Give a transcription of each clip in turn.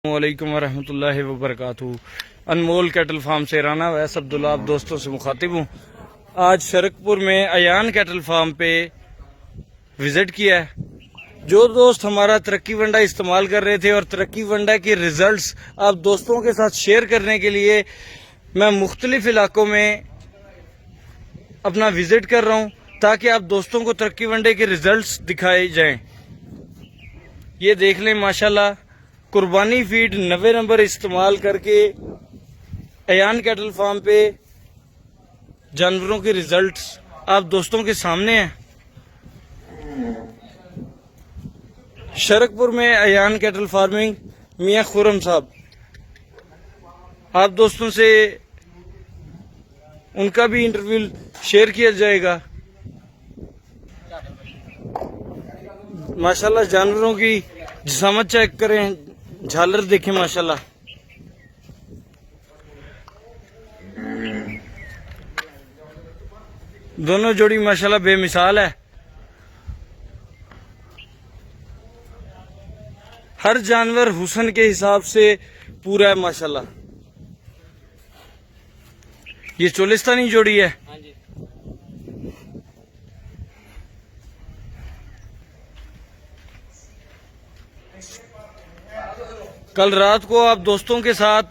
वालेकुम वरहमतुल्लाहि वबरकातुहू। अनमोल cattle farm से राना वैस अब्दुल्ला आप दोस्तों से मुखातिब हूँ। आज शरकपुर में अयान कैटल फार्म पे विजिट किया है। जो दोस्त हमारा तरक्की वंडा इस्तेमाल कर रहे थे और तरक्की वंडा के रिजल्ट्स आप दोस्तों के साथ शेयर करने के लिए मैं मुख्तलिफ इलाकों में अपना विजिट कर रहा हूँ, ताकि आप दोस्तों को तरक्की वंडे के रिजल्ट्स दिखाए जाएं। ये देख लें माशाल्लाह, कुर्बानी फीड 90 नंबर इस्तेमाल करके अयान कैटल फार्म पे जानवरों के रिजल्ट्स आप दोस्तों के सामने हैं। शरकपुर में अयान कैटल फार्मिंग मियां खुरम साहब, आप दोस्तों से उनका भी इंटरव्यू शेयर किया जाएगा। माशाल्लाह जानवरों की जिसामत चेक करें, झालर देखें माशाल्लाह। दोनों जोड़ी माशाल्लाह बेमिसाल है। हर जानवर हुस्न के हिसाब से पूरा है माशाल्लाह। ये चोलिस्तानी जोड़ी है। कल रात को आप दोस्तों के साथ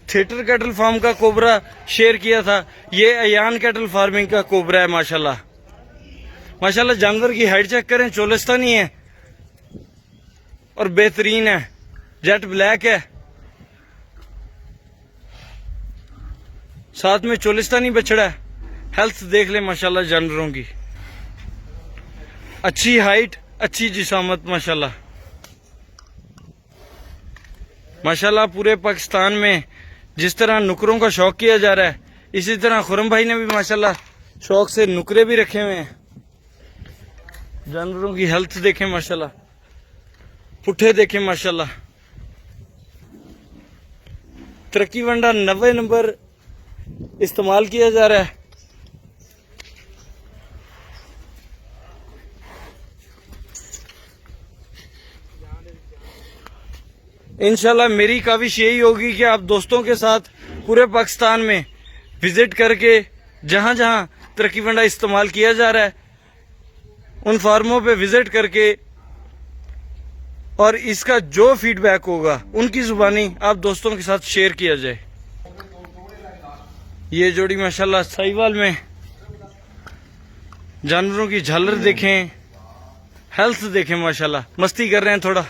थिएटर कैटल फार्म का कोबरा शेयर किया था। ये अयान कैटल फार्मिंग का कोबरा है माशाल्लाह। माशाल्लाह जानवर की हाइट चेक करें, चोलिस्तानी है और बेहतरीन है, जेट ब्लैक है, साथ में चोलिस्तानी बछड़ा है। हेल्थ देख ले माशाल्लाह जानवरों की, अच्छी हाइट, अच्छी जिसामत माशाल्लाह। माशाल्लाह पूरे पाकिस्तान में जिस तरह नुकरों का शौक किया जा रहा है, इसी तरह खुरम भाई ने भी माशाल्लाह शौक से नुकरे भी रखे हुए हैं। जानवरों की हेल्थ देखें माशाल्लाह, पुट्ठे देखें माशाल्लाह। तरक्की वंडा 90 नंबर इस्तेमाल किया जा रहा है। इंशाल्लाह मेरी काविश यही होगी कि आप दोस्तों के साथ पूरे पाकिस्तान में विजिट करके जहां जहां तरक्की वंडा इस्तेमाल किया जा रहा है उन फार्मों पे विजिट करके और इसका जो फीडबैक होगा उनकी जुबानी आप दोस्तों के साथ शेयर किया जाए। ये जोड़ी माशाल्लाह साहिवाल में, जानवरों की झालर देखें, हेल्थ देखें माशाल्लाह। मस्ती कर रहे हैं थोड़ा।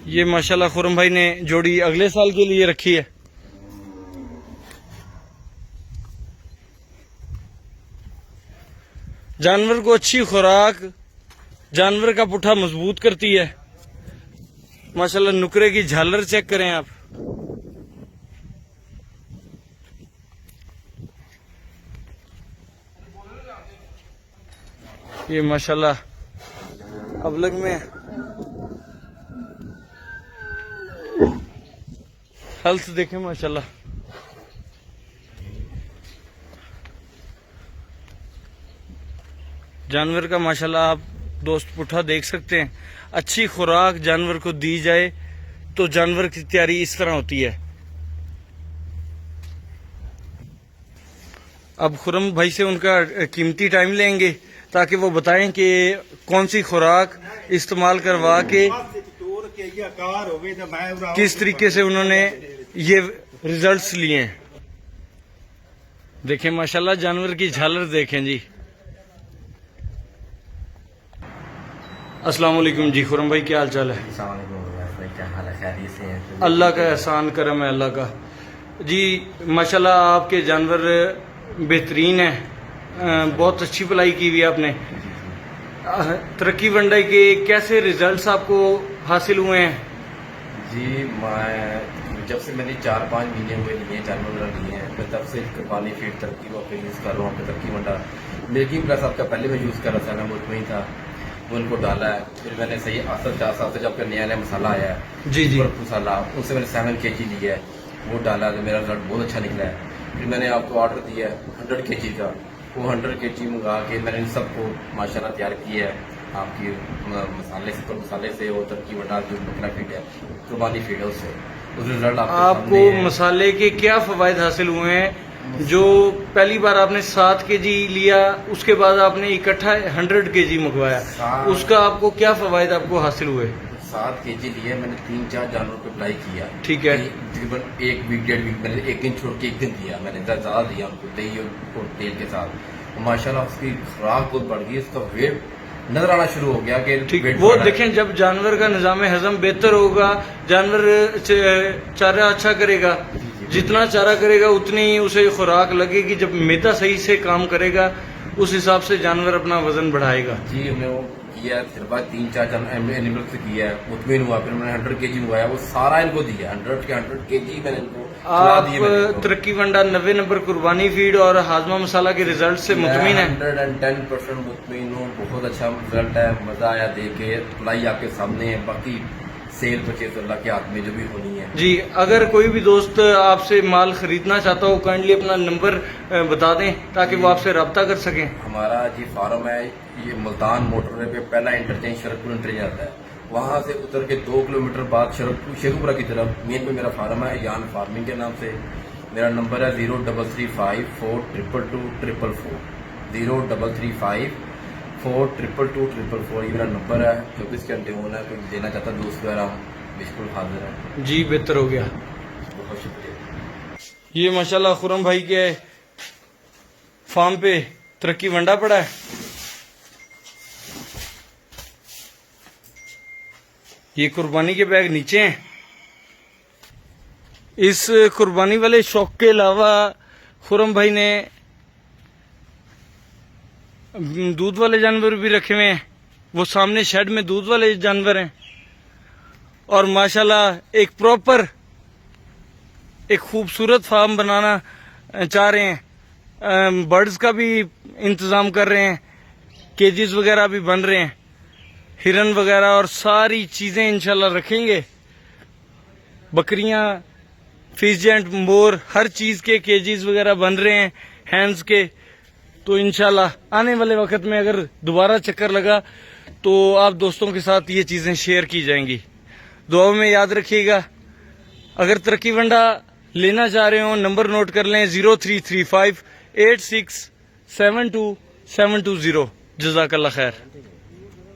ये माशाल्लाह खुरम भाई ने जोड़ी अगले साल के लिए रखी है। जानवर को अच्छी खुराक जानवर का पुट्ठा मजबूत करती है माशाल्लाह। नुकरे की झालर चेक करें आप। ये माशाल्लाह अबलग में हेल्थ देखें माशाल्लाह। जानवर का माशाल्लाह आप दोस्त पुट्ठा देख सकते हैं। अच्छी खुराक जानवर को दी जाए तो जानवर की तैयारी इस तरह होती है। अब खुरम भाई से उनका कीमती टाइम लेंगे ताकि वो बताएं कि कौन सी खुराक इस्तेमाल करवा के किस तरीके से उन्होंने ये रिजल्ट्स लिए हैं। देखें माशाल्लाह जानवर की झालर देखें जी। अस्सलाम वालेकुम जी खुरम भाई, क्या हाल चाल है? अल्लाह का एहसान करम है अल्लाह का जी। माशाल्लाह आपके जानवर बेहतरीन है, बहुत अच्छी पलाई की हुई है आपने। तरक्की वंडा के कैसे रिजल्ट्स आपको हासिल हुए हैं? जी मैं जब से मैंने 4-5 महीने हुए लिए जानवर लिए हैं, मैं तब से कुर्बानी फीड तरक्की को यूज़ कर रहा हूँ। तरक्की वंडा मिल्किंग प्लस आपका पहले मैं यूज़ कर रहा था, मैं मुतमईन था, उनको डाला है। फिर मैंने सही असर 4 साल से जब नया नया मसाला आया है जी जी मसाला, उससे मैंने 7 kg लिया है, वो डाला तो मेरा रिजल्ट बहुत अच्छा निकला है। फिर मैंने आपको ऑर्डर दिया है 100 kg का, वो 100 kg मंगा के मैंने इन सबको माशाल्लाह तैयार किया है। आपकी मसाले से और तरक्की वंडा जो बकरा फीड है कुर्बानी फीड है उससे उस रिजल्ट आपको मसाले के क्या फवायद हासिल हुए हैं? जो पहली बार आपने 7 केजी लिया, उसके बाद आपने इकट्ठा 100 केजी मंगवाया, उसका आपको क्या फवायद आपको हासिल हुए? 7 केजी लिए मैंने 3-4 जानवरों को अप्लाई किया। ठीक है। तकरीबन 1 वीक 1.5 वीक मैंने 1 दिन छोड़ के 1 दिन दिया, मैंने ज्यादा दिया उनको दही और तेल के साथ। माशाल्लाह उसकी खुराक बहुत बढ़ गई, उसका वेट नजर आना शुरू हो गया कि ठीक। वेट वो बढ़ा है। देखें, जब जानवर का निजाम हजम बेहतर होगा, जानवर चारा अच्छा करेगा, जितना चारा करेगा उतनी ही उसे खुराक लगेगी। जब मैदा सही से काम करेगा उस हिसाब से जानवर अपना वजन बढ़ाएगा। जी हमने वो किया, फिर बाद 3-4 एनिमल से किया, मुतमिन हुआ, फिर मैंने 100 केजी मंगवाया, वो सारा इनको दिया, 100 के 100 केजी मैंने इनको खिला आप दिए मैंने इनको। तरक्की वंडा 90 नंबर कुर्बानी फीड और हाजमा मसाला के रिजल्ट से मुतमिन है? 110% मुतमिन हूँ, बहुत अच्छा रिजल्ट है, मजा आया देख के। अप्लाई आपके सामने है, बाकी सेल परचेज अल्लाह के हाथ में जो भी होनी है। जी, अगर कोई भी दोस्त आपसे माल खरीदना चाहता हो, काइंडली अपना नंबर बता दें ताकि वो आपसे रब्ता कर सकें। हमारा जी फार्म है, ये मुल्तान मोटरवे पे पहला इंटरचेंज शरकपुर इंटरचेंज आता है, वहां से उतर के 2 किलोमीटर बाद शेखुपुरा की तरफ मेन पे मेरा फार्म है, यान फार्मिंग के नाम से। मेरा नंबर है 0335422244 0335422244। ये मेरा नंबर है, 24 घंटे होना है। कोई देना चाहता दोस्त वगैरह बिल्कुल हाजिर है। जी, बेहतर हो गया। बहुत शुक्रिया। ये माशाल्लाह खुरम भाई के फार्म पे तरक्की वंडा पड़ा है। ये कुर्बानी के बैग नीचे हैं। इस कुर्बानी वाले शौक के अलावा खुरम भाई ने दूध वाले जानवर भी रखे हुए हैं। वो सामने शेड में दूध वाले जानवर हैं। और माशाल्लाह एक प्रॉपर एक खूबसूरत फार्म बनाना चाह रहे हैं। बर्ड्स का भी इंतजाम कर रहे हैं, केजेस वगैरह भी बन रहे हैं, हिरन वगैरह और सारी चीजें इंशाल्लाह रखेंगे। बकरियां, फिशजेंट, मोर, हर चीज के केजेस वगैरह बन रहे हैं, हैंड्स के। तो इंशाल्लाह आने वाले वक्त में अगर दोबारा चक्कर लगा तो आप दोस्तों के साथ ये चीजें शेयर की जाएंगी। दुआ में याद रखिएगा। अगर तरक्की वंडा लेना चाह रहे हो, नंबर नोट कर लें 033586727720। जज़ाकल्लाह खैर।